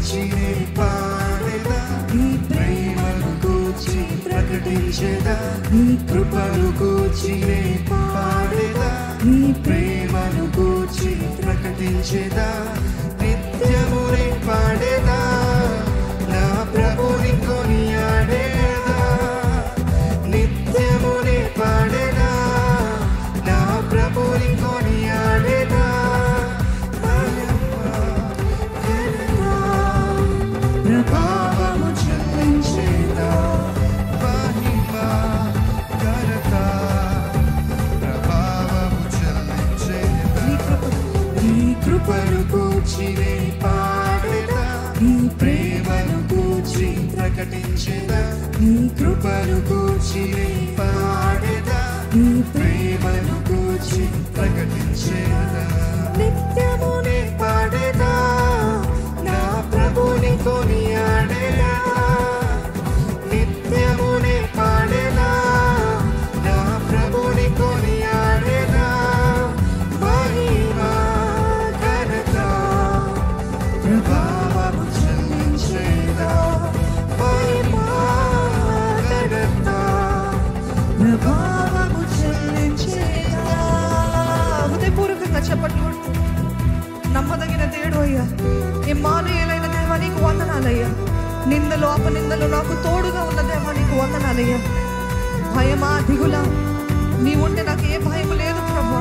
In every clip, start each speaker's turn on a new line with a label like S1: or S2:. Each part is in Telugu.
S1: గూర్చి నే పాడేదా, నీ ప్రేమను గూర్చి ప్రకటించేదా, నీ కృపను గూర్చి నే పాడేదా, నీ ప్రేమను గూర్చి ప్రకటించేదా, నిత్యము నే పాడేదా, నా ప్రభుని కొనియాడేదా, నిత్యము నే పాడేదా, నా ప్రభుని కొనియాడేదా, ప్రభావము చెల్లించేదా, మహిమ ఘనత ప్రభావము చెల్లించేదా, నీ కృపను గూర్చి నే పాడేదా, నీ ప్రేమను గూర్చి ప్రకటించేదా, నీ కృపను గూర్చి నే పాడేదా, నీ ప్రేమను గూర్చి ప్రకటించేదా, నిత్యము నే పాడేదా, నా ప్రభుని కొనియాడేదా, నిత్యము నే పాడేదా, నా ప్రభుని కొనియాడేదా, మహిమ ఘనత ప్రభావము చెల్లించేదా, మహిమ ఘనత ప్రభావము చెల్లించేదా. హృదయపూర్వకంగా చెప్పండి. నమ్మదగిన దేవుడు అయ్యా, ఇమ్మానుయేలైన దేవా నీకు వందనాలయ్యా, నిందలు అపనిందలు నాకు తోడుగా ఉన్న దేవా నీకు వందనాలయ్యా. భయమా దిగులా నీ ఉంటే నాకు ఏ భయం లేదు ప్రభు.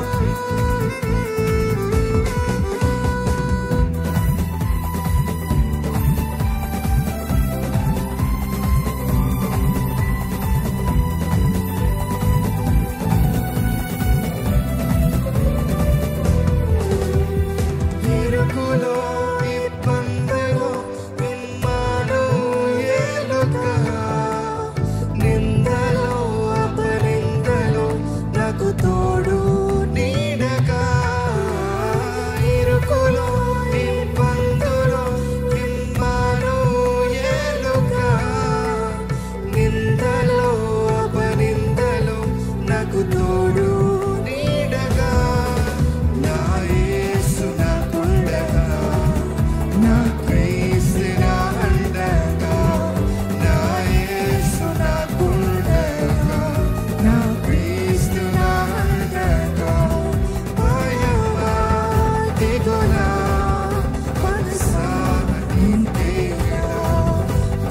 S1: ఇరుకులో ఇబ్బందిలో ఇమ్మానుయేలుగా, నిందలో అపనిందలో నాకు తోడు నీడగా, ఇరుకులో ఇబ్బందులో ఇమ్మానుయేలుగా, నిందలో అపనిందలో నాకు తోడు నీడగా, నా యేసు నాకుండగా, నా క్రీస్తు నా అండగా, నా యేసు నాకుండగా, నా క్రీస్తు నా అండగా, భయమా దిగులా మనసారా నీకేలా,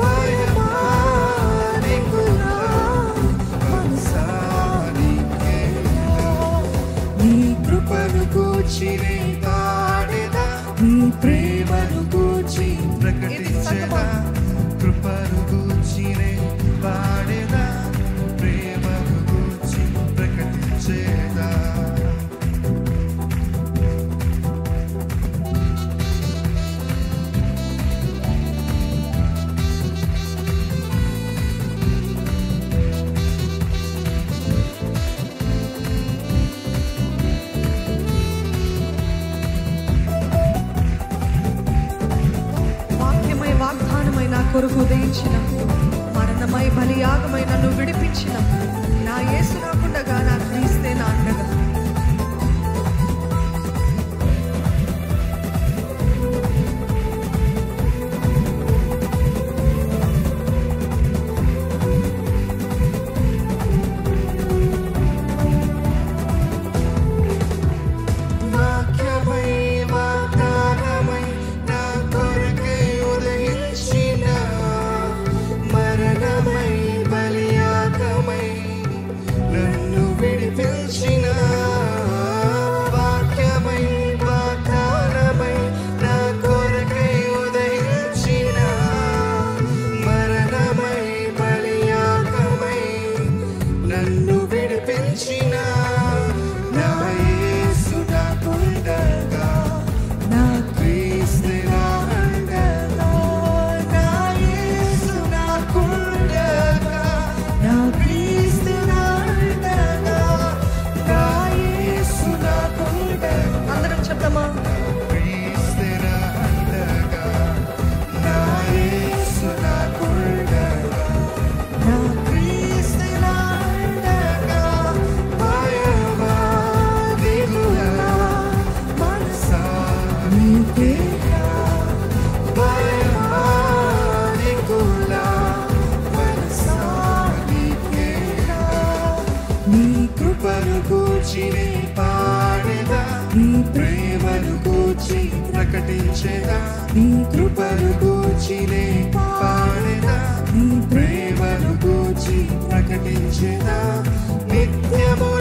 S1: భయమా దిగులా మనసారా నీకేలా, నీ కృపను గూర్చి నే పాడేదా, నీ ప్రేమను గూర్చి ప్రకటించేదా, కృపను గూర్చి నే పాడేదా, ప్రేమను గూర్చి ప్రకటించేదా. వాక్యమై వాగ్దానమై నా కొరకు ఉదయించిన, మరణమై బలియాగమై నన్ను విడిపించిన నా యేసు నాకుండగా, నా క్రీస్తే నా అండగా. వాక్యమై వాగ్దానమై నా కొరకై ఉదయించిన, మరణమై బలియాగమై నన్ను
S2: స్తుతించెదా, నీ కృపను గూర్చి నే పాడెదా, నీ ప్రేమను గూర్చి ప్రకటించెదా, నిత్యము